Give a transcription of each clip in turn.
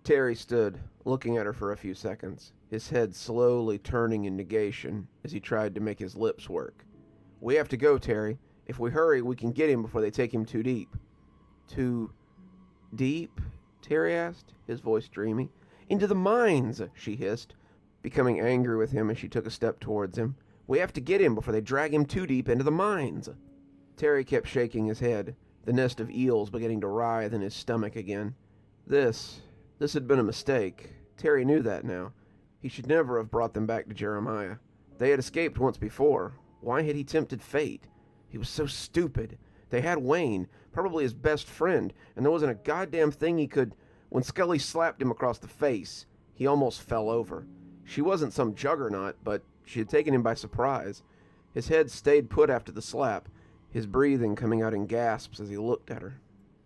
Terry stood, looking at her for a few seconds, his head slowly turning in negation as he tried to make his lips work. "We have to go, Terry. If we hurry, we can get him before they take him too deep." "Too deep?" Terry asked, his voice dreamy. "Into the mines," she hissed, becoming angry with him as she took a step towards him. "We have to get him before they drag him too deep into the mines." Terry kept shaking his head, the nest of eels beginning to writhe in his stomach again. This had been a mistake. Terry knew that now. He should never have brought them back to Jeremiah. They had escaped once before. Why had he tempted fate? He was so stupid. They had Wayne, probably his best friend, and there wasn't a goddamn thing he could... When Scully slapped him across the face, he almost fell over. She wasn't some juggernaut, but she had taken him by surprise. His head stayed put after the slap, his breathing coming out in gasps as he looked at her.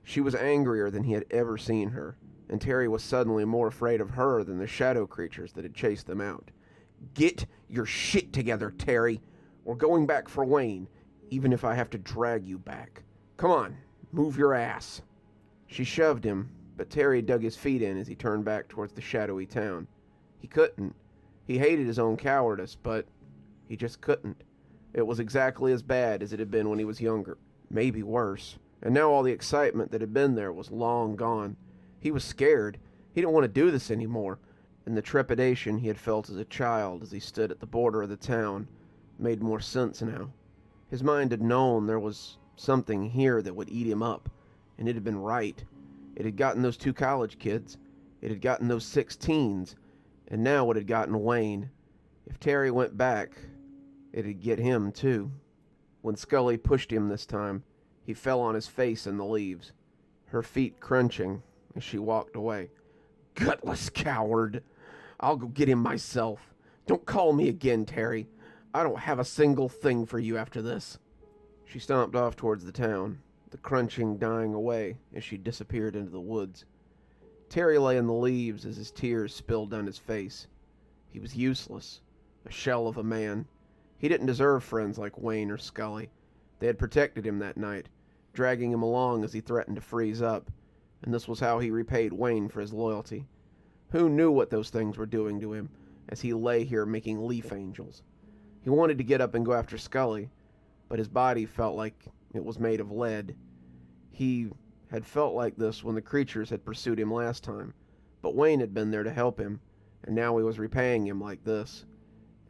She was angrier than he had ever seen her, and Terry was suddenly more afraid of her than the shadow creatures that had chased them out. "Get your shit together, Terry. We're going back for Wayne, even if I have to drag you back. Come on, move your ass." She shoved him, but Terry dug his feet in as he turned back towards the shadowy town. He couldn't. He hated his own cowardice, but he just couldn't. It was exactly as bad as it had been when he was younger, maybe worse, and now all the excitement that had been there was long gone. He was scared. He didn't want to do this anymore, and the trepidation he had felt as a child as he stood at the border of the town made more sense now. His mind had known there was something here that would eat him up, and it had been right. It had gotten those 2 college kids. It had gotten those 6 teens, and now it had gotten Wayne. If Terry went back, it'd get him too. When Scully pushed him this time, he fell on his face in the leaves, her feet crunching as she walked away. "Gutless coward! I'll go get him myself. Don't call me again, Terry. I don't have a single thing for you after this." She stomped off towards the town, the crunching dying away as she disappeared into the woods. Terry lay in the leaves as his tears spilled down his face. He was useless, a shell of a man. He didn't deserve friends like Wayne or Scully. They had protected him that night, dragging him along as he threatened to freeze up, and this was how he repaid Wayne for his loyalty. Who knew what those things were doing to him as he lay here making leaf angels? He wanted to get up and go after Scully, but his body felt like it was made of lead. He had felt like this when the creatures had pursued him last time, but Wayne had been there to help him, and now he was repaying him like this.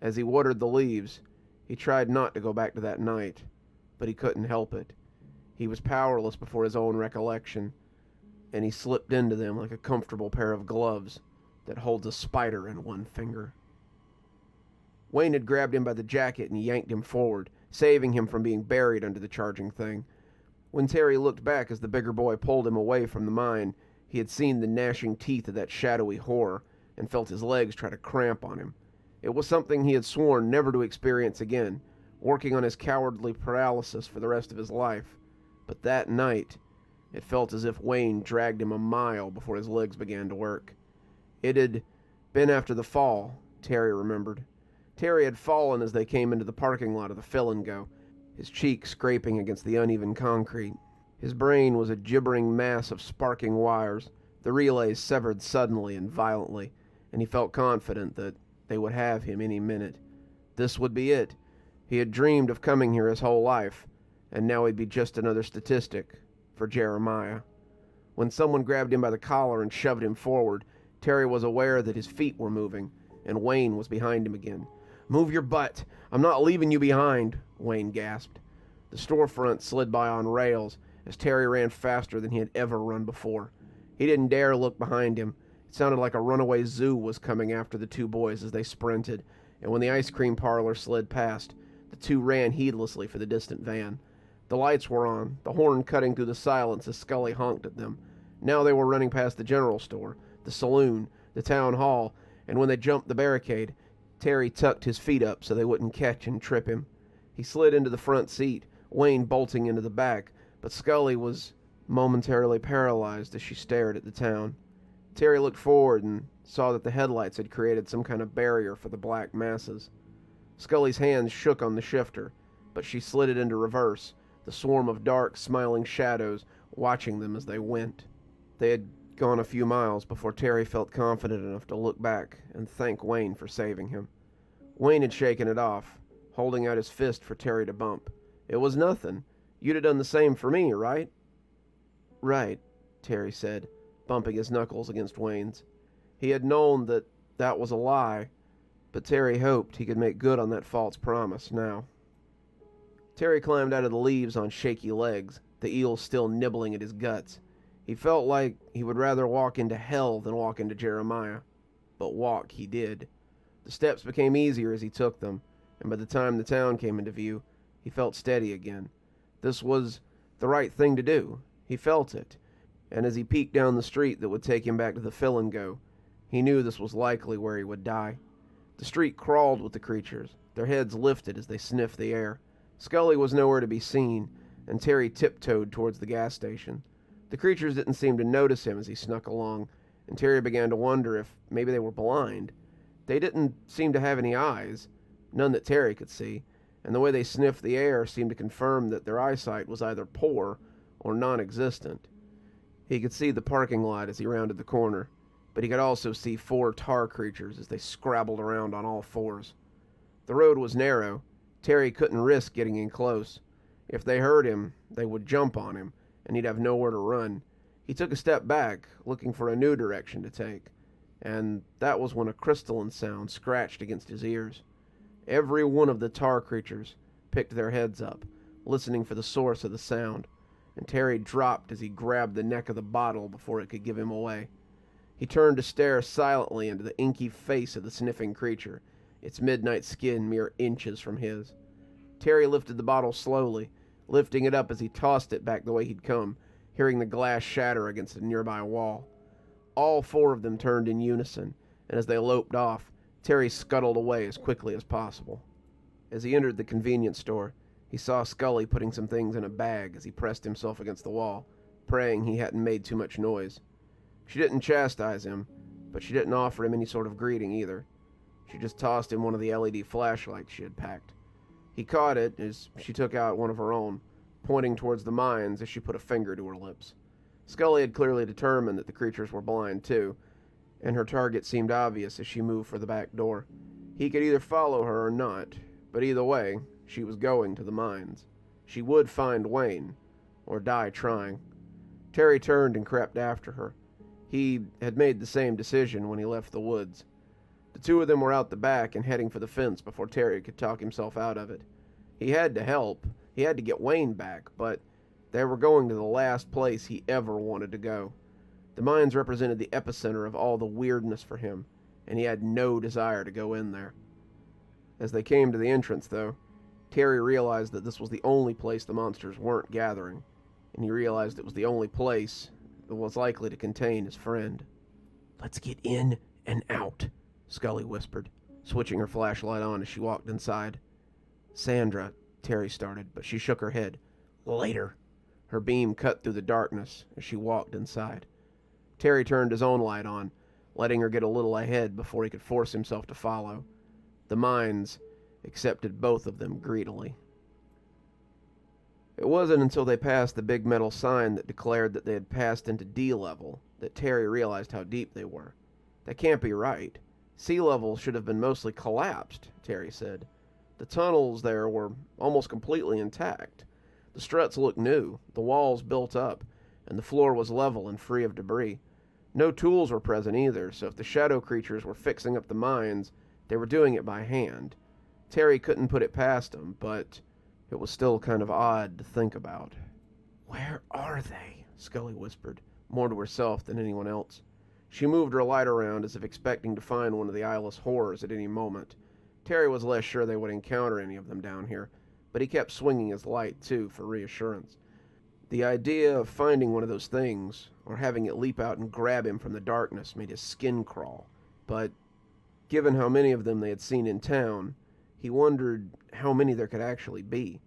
As he watered the leaves, he tried not to go back to that night, but he couldn't help it. He was powerless before his own recollection, and he slipped into them like a comfortable pair of gloves that holds a spider in one finger. Wayne had grabbed him by the jacket and yanked him forward, saving him from being buried under the charging thing. When Terry looked back as the bigger boy pulled him away from the mine, he had seen the gnashing teeth of that shadowy horror and felt his legs try to cramp on him. It was something he had sworn never to experience again, working on his cowardly paralysis for the rest of his life. But that night, it felt as if Wayne dragged him a mile before his legs began to work. It had been after the fall, Terry remembered. Terry had fallen as they came into the parking lot of the Fill and Go, his cheek scraping against the uneven concrete. His brain was a gibbering mass of sparking wires, the relays severed suddenly and violently, and he felt confident that they would have him any minute. This would be it. He had dreamed of coming here his whole life, and now he'd be just another statistic for Jeremiah. When someone grabbed him by the collar and shoved him forward, Terry was aware that his feet were moving, and Wayne was behind him again. "Move your butt. I'm not leaving you behind," Wayne gasped. The storefront slid by on rails as Terry ran faster than he had ever run before. He didn't dare look behind him. It sounded like a runaway zoo was coming after the 2 boys as they sprinted, and when the ice cream parlor slid past, the 2 ran heedlessly for the distant van. The lights were on, the horn cutting through the silence as Scully honked at them. Now they were running past the general store, the saloon, the town hall, and when they jumped the barricade, Terry tucked his feet up so they wouldn't catch and trip him. He slid into the front seat, Wayne bolting into the back, but Scully was momentarily paralyzed as she stared at the town. Terry looked forward and saw that the headlights had created some kind of barrier for the black masses. Scully's hands shook on the shifter, but she slid it into reverse, the swarm of dark, smiling shadows watching them as they went. They had gone a few miles before Terry felt confident enough to look back and thank Wayne for saving him. Wayne had shaken it off, holding out his fist for Terry to bump. "It was nothing. You'd have done the same for me, right?" "Right," Terry said, bumping his knuckles against Wayne's. He had known that that was a lie, but Terry hoped he could make good on that false promise now. Terry climbed out of the leaves on shaky legs, the eel still nibbling at his guts. He felt like he would rather walk into hell than walk into Jeremiah. But walk he did. The steps became easier as he took them, and by the time the town came into view, he felt steady again. This was the right thing to do. He felt it, and as he peeked down the street that would take him back to the Fill and Go, he knew this was likely where he would die. The street crawled with the creatures, their heads lifted as they sniffed the air. Scully was nowhere to be seen, and Terry tiptoed towards the gas station. The creatures didn't seem to notice him as he snuck along, and Terry began to wonder if maybe they were blind. They didn't seem to have any eyes, none that Terry could see, and the way they sniffed the air seemed to confirm that their eyesight was either poor or non-existent. He could see the parking lot as he rounded the corner, but he could also see 4 tar creatures as they scrabbled around on all fours. The road was narrow. Terry couldn't risk getting in close. If they heard him, they would jump on him, and he'd have nowhere to run. He took a step back, looking for a new direction to take, and that was when a crystalline sound scratched against his ears. Every one of the tar creatures picked their heads up, listening for the source of the sound, and Terry dropped as he grabbed the neck of the bottle before it could give him away. He turned to stare silently into the inky face of the sniffing creature, its midnight skin mere inches from his. Terry lifted the bottle slowly, lifting it up as he tossed it back the way he'd come, hearing the glass shatter against a nearby wall. All 4 of them turned in unison, and as they loped off, Terry scuttled away as quickly as possible. As he entered the convenience store, he saw Scully putting some things in a bag as he pressed himself against the wall, praying he hadn't made too much noise. She didn't chastise him, but she didn't offer him any sort of greeting either. She just tossed him one of the LED flashlights she had packed. He caught it as she took out one of her own, pointing towards the mines as she put a finger to her lips. Scully had clearly determined that the creatures were blind too, and her target seemed obvious as she moved for the back door. He could either follow her or not, but either way, she was going to the mines. She would find Wayne, or die trying. Terry turned and crept after her. He had made the same decision when he left the woods. The 2 of them were out the back and heading for the fence before Terry could talk himself out of it. He had to help. He had to get Wayne back, but they were going to the last place he ever wanted to go. The mines represented the epicenter of all the weirdness for him, and he had no desire to go in there. As they came to the entrance, though, Terry realized that this was the only place the monsters weren't gathering, and he realized it was the only place that was likely to contain his friend. "Let's get in and out," Scully whispered, switching her flashlight on as she walked inside. "Sandra," Terry started, but she shook her head. "Later." Her beam cut through the darkness as she walked inside. Terry turned his own light on, letting her get a little ahead before he could force himself to follow. The mines accepted both of them greedily. It wasn't until they passed the big metal sign that declared that they had passed into D level that Terry realized how deep they were. That can't be right. Sea level should have been mostly collapsed, Terry said. The tunnels there were almost completely intact. The struts looked new, the walls built up, and the floor was level and free of debris. No tools were present either, so if the shadow creatures were fixing up the mines, they were doing it by hand. Terry couldn't put it past them, but it was still kind of odd to think about. "Where are they?" Scully whispered, more to herself than anyone else. She moved her light around as if expecting to find one of the eyeless horrors at any moment. Terry was less sure they would encounter any of them down here, but he kept swinging his light, too, for reassurance. The idea of finding one of those things, or having it leap out and grab him from the darkness, made his skin crawl. But given how many of them they had seen in town, he wondered how many there could actually be.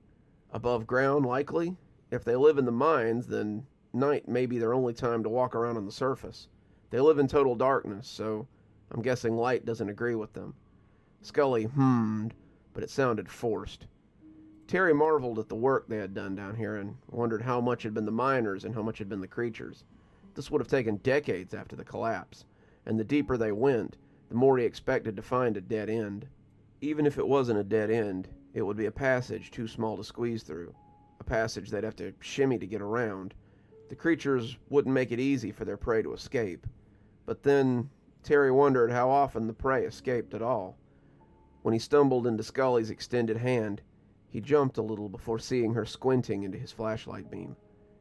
Above ground, likely? If they live in the mines, then night may be their only time to walk around on the surface. They live in total darkness, so I'm guessing light doesn't agree with them. Scully hummed, but it sounded forced. Terry marveled at the work they had done down here and wondered how much had been the miners and how much had been the creatures. This would have taken decades after the collapse, and the deeper they went, the more he expected to find a dead end. Even if it wasn't a dead end, it would be a passage too small to squeeze through, a passage they'd have to shimmy to get around. The creatures wouldn't make it easy for their prey to escape. But then Terry wondered how often the prey escaped at all. When he stumbled into Scully's extended hand, he jumped a little before seeing her squinting into his flashlight beam.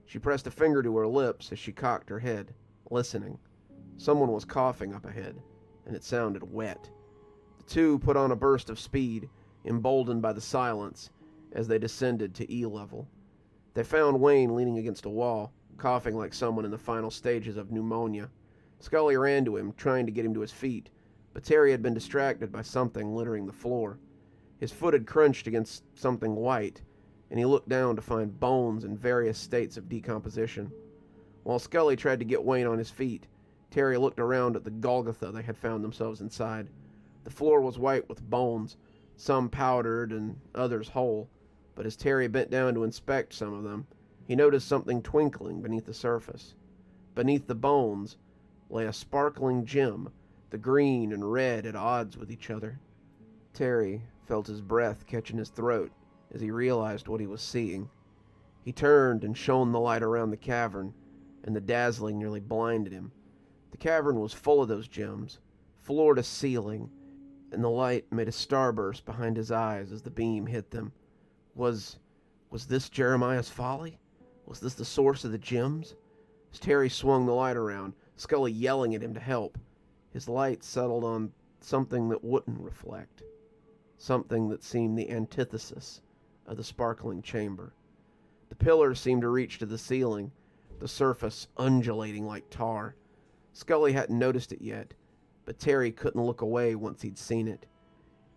She pressed a finger to her lips as she cocked her head, listening. Someone was coughing up ahead, and it sounded wet. The two put on a burst of speed, emboldened by the silence, as they descended to E level. They found Wayne leaning against a wall, coughing like someone in the final stages of pneumonia. Scully ran to him, trying to get him to his feet, but Terry had been distracted by something littering the floor. His foot had crunched against something white, and he looked down to find bones in various states of decomposition. While Scully tried to get Wayne on his feet, Terry looked around at the Golgotha they had found themselves inside. The floor was white with bones, some powdered and others whole, but as Terry bent down to inspect some of them, he noticed something twinkling beneath the surface. Beneath the bones lay a sparkling gem, the green and red at odds with each other. Terry felt his breath catch in his throat as he realized what he was seeing. He turned and shone the light around the cavern, and the dazzling nearly blinded him. The cavern was full of those gems, floor to ceiling, and the light made a starburst behind his eyes as the beam hit them. Was this Jeremiah's folly? Was this the source of the gems? As Terry swung the light around, Scully yelling at him to help, his light settled on something that wouldn't reflect, something that seemed the antithesis of the sparkling chamber. The pillars seemed to reach to the ceiling, the surface undulating like tar. Scully hadn't noticed it yet, but Terry couldn't look away once he'd seen it.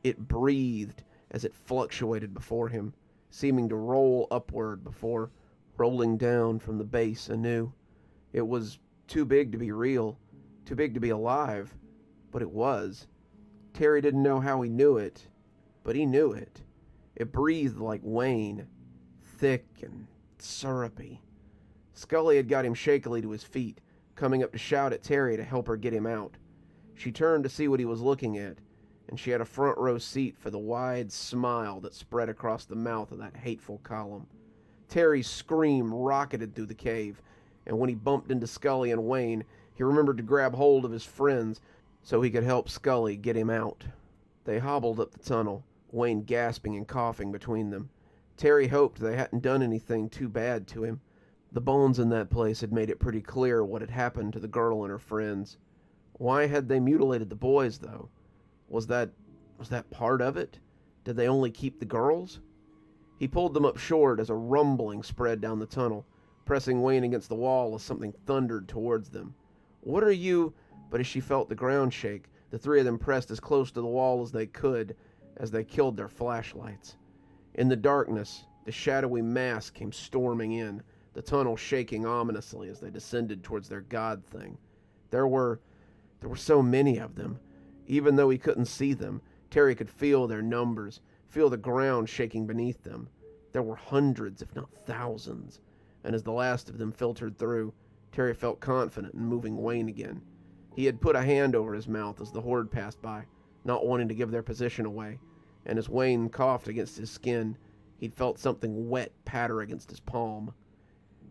It breathed as it fluctuated before him, seeming to roll upward before rolling down from the base anew. It was too big to be real, too big to be alive, but it was. Terry didn't know how he knew it, but he knew it. It breathed like Wayne, thick and syrupy. Scully had got him shakily to his feet, coming up to shout at Terry to help her get him out. She turned to see what he was looking at, and she had a front row seat for the wide smile that spread across the mouth of that hateful column. Terry's scream rocketed through the cave, and when he bumped into Scully and Wayne, he remembered to grab hold of his friends so he could help Scully get him out. They hobbled up the tunnel, Wayne gasping and coughing between them. Terry hoped they hadn't done anything too bad to him. The bones in that place had made it pretty clear what had happened to the girl and her friends. Why had they mutilated the boys, though? Was that part of it? Did they only keep the girls? He pulled them up short as a rumbling spread down the tunnel, pressing Wayne against the wall as something thundered towards them. "What are you—" But as she felt the ground shake, the three of them pressed as close to the wall as they could as they killed their flashlights. In the darkness, the shadowy mass came storming in, the tunnel shaking ominously as they descended towards their god thing. There were so many of them. Even though he couldn't see them, Terry could feel their numbers, feel the ground shaking beneath them. There were hundreds, if not thousands, and as the last of them filtered through, Terry felt confident in moving Wayne again. He had put a hand over his mouth as the horde passed by, not wanting to give their position away, and as Wayne coughed against his skin, he'd felt something wet patter against his palm.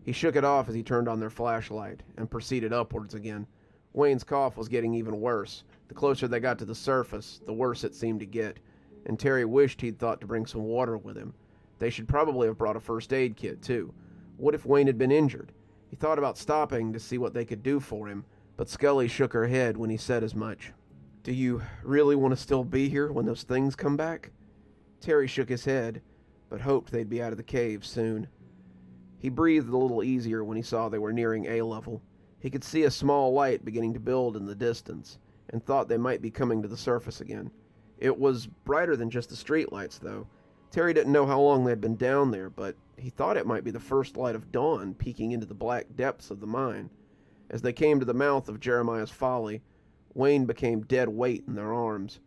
He shook it off as he turned on their flashlight and proceeded upwards again. Wayne's cough was getting even worse. The closer they got to the surface, the worse it seemed to get, and Terry wished he'd thought to bring some water with him. They should probably have brought a first aid kit, too. What if Wayne had been injured? He thought about stopping to see what they could do for him, but Scully shook her head when he said as much. "Do you really want to still be here when those things come back?" Terry shook his head, but hoped they'd be out of the cave soon. He breathed a little easier when he saw they were nearing A level. He could see a small light beginning to build in the distance, and thought they might be coming to the surface again. It was brighter than just the streetlights, though. Terry didn't know how long they'd been down there, but he thought it might be the first light of dawn peeking into the black depths of the mine. As they came to the mouth of Jeremiah's Folly, Wayne became dead weight in their arms.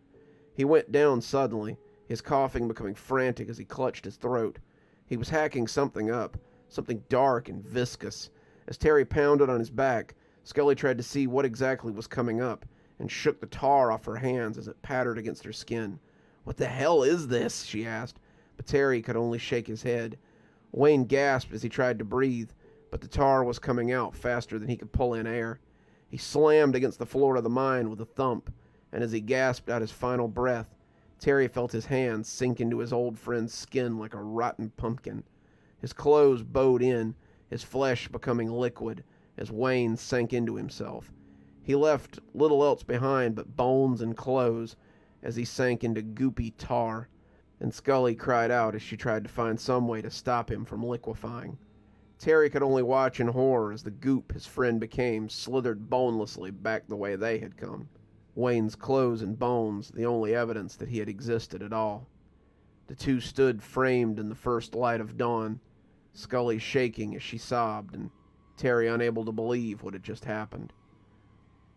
He went down suddenly, his coughing becoming frantic as he clutched his throat. He was hacking something up, something dark and viscous. As Terry pounded on his back, Scully tried to see what exactly was coming up and shook the tar off her hands as it pattered against her skin. "What the hell is this?" she asked, but Terry could only shake his head. Wayne gasped as he tried to breathe, but the tar was coming out faster than he could pull in air. He slammed against the floor of the mine with a thump, and as he gasped out his final breath, Terry felt his hands sink into his old friend's skin like a rotten pumpkin. His clothes bowed in, his flesh becoming liquid, as Wayne sank into himself. He left little else behind but bones and clothes as he sank into goopy tar, and Scully cried out as she tried to find some way to stop him from liquefying. Terry could only watch in horror as the goop his friend became slithered bonelessly back the way they had come. Wayne's clothes and bones, the only evidence that he had existed at all. The two stood framed in the first light of dawn, Scully shaking as she sobbed, and Terry unable to believe what had just happened.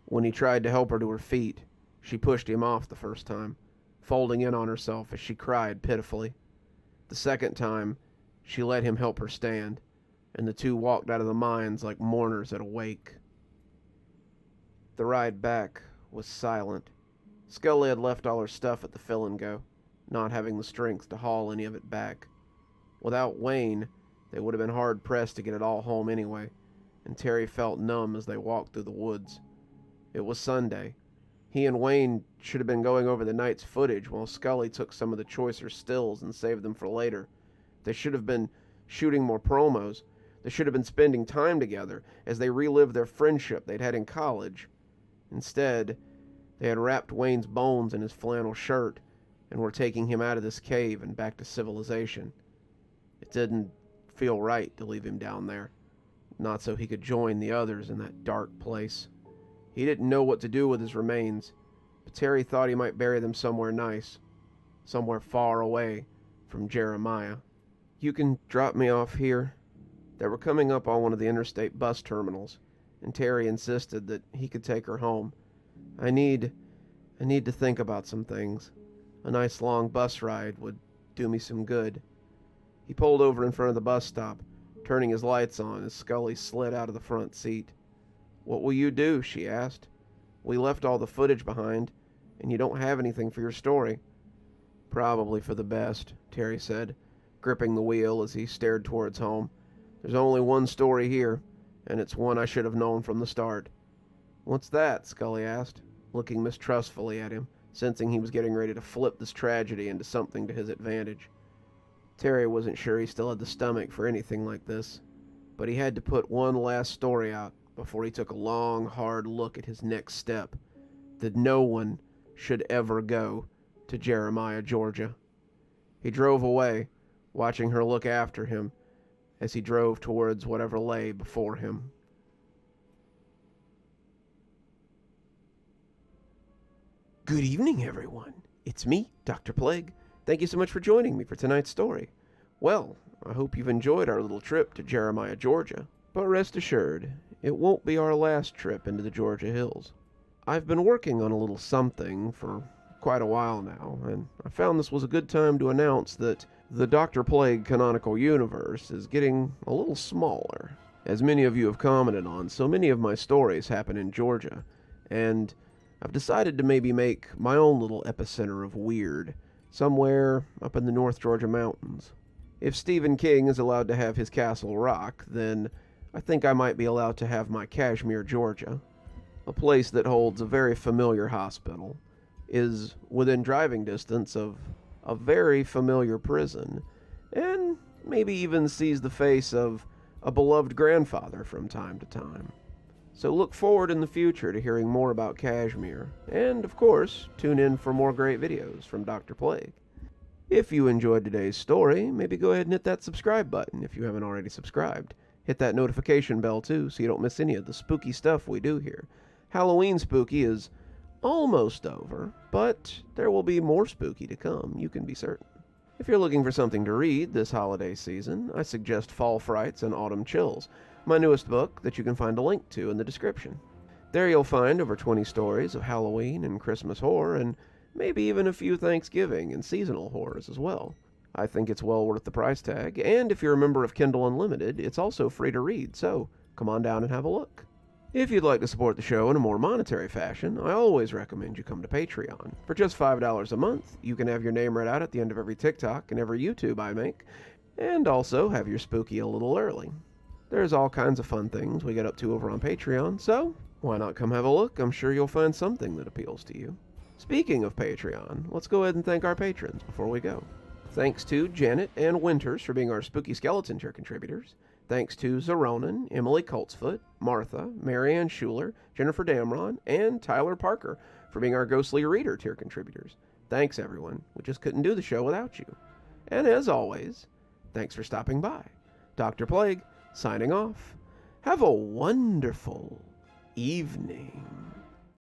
When he tried to help her to her feet, she pushed him off the first time, folding in on herself as she cried pitifully. The second time, she let him help her stand, and the two walked out of the mines like mourners at a wake. The ride back was silent. Scully had left all her stuff at the Fill and Go, not having the strength to haul any of it back. Without Wayne, they would have been hard-pressed to get it all home anyway, and Terry felt numb as they walked through the woods. It was Sunday. He and Wayne should have been going over the night's footage while Scully took some of the choicer stills and saved them for later. They should have been shooting more promos. They should have been spending time together as they relived their friendship they'd had in college. Instead, they had wrapped Wayne's bones in his flannel shirt and were taking him out of this cave and back to civilization. It didn't feel right to leave him down there, not so he could join the others in that dark place. He didn't know what to do with his remains, but Terry thought he might bury them somewhere nice, somewhere far away from Jeremiah. "You can drop me off here." They were coming up on one of the interstate bus terminals, and Terry insisted that he could take her home. I need to think about some things. A nice long bus ride would do me some good." He pulled over in front of the bus stop, turning his lights on as Scully slid out of the front seat. "What will you do?" she asked. "We left all the footage behind, and you don't have anything for your story." "Probably for the best," Terry said, gripping the wheel as he stared towards home. "There's only one story here, and it's one I should have known from the start." "What's that?" Scully asked, looking mistrustfully at him, sensing he was getting ready to flip this tragedy into something to his advantage. Terry wasn't sure he still had the stomach for anything like this, but he had to put one last story out before he took a long, hard look at his next step, that no one should ever go to Jeremiah, Georgia. He drove away, watching her look after him as he drove towards whatever lay before him. Good evening, everyone. It's me, Dr. Plague. Thank you so much for joining me for tonight's story. Well, I hope you've enjoyed our little trip to Jeremiah, Georgia. But rest assured, it won't be our last trip into the Georgia hills. I've been working on a little something for quite a while now, and I found this was a good time to announce that the Dr. Plague canonical universe is getting a little smaller. As many of you have commented on, so many of my stories happen in Georgia, and I've decided to maybe make my own little epicenter of weird, somewhere up in the North Georgia mountains. If Stephen King is allowed to have his Castle Rock, then I think I might be allowed to have my Kashmere, Georgia, a place that holds a very familiar hospital, is within driving distance of a very familiar prison, and maybe even sees the face of a beloved grandfather from time to time. So look forward in the future to hearing more about Kashmere, and of course, tune in for more great videos from Dr. Plague. If you enjoyed today's story, maybe go ahead and hit that subscribe button if you haven't already subscribed. Hit that notification bell too so you don't miss any of the spooky stuff we do here. Halloween spooky is almost over, but there will be more spooky to come, you can be certain. If you're looking for something to read this holiday season, I suggest Fall Frights and Autumn Chills, my newest book that you can find a link to in the description. There you'll find over 20 stories of Halloween and Christmas horror, and maybe even a few Thanksgiving and seasonal horrors as well. I think it's well worth the price tag, and if you're a member of Kindle Unlimited, it's also free to read, so come on down and have a look. If you'd like to support the show in a more monetary fashion, I always recommend you come to Patreon. For just $5 a month, you can have your name read out at the end of every TikTok and every YouTube I make, and also have your spooky a little early. There's all kinds of fun things we get up to over on Patreon, so why not come have a look? I'm sure you'll find something that appeals to you. Speaking of Patreon, let's go ahead and thank our patrons before we go. Thanks to Janet and Winters for being our Spooky Skeleton tier contributors. Thanks to Zeronin, Emily Coltsfoot, Martha, Marianne Schuler, Jennifer Damron, and Tyler Parker for being our Ghostly Reader tier contributors. Thanks, everyone. We just couldn't do the show without you. And as always, thanks for stopping by. Dr. Plague, signing off. Have a wonderful evening.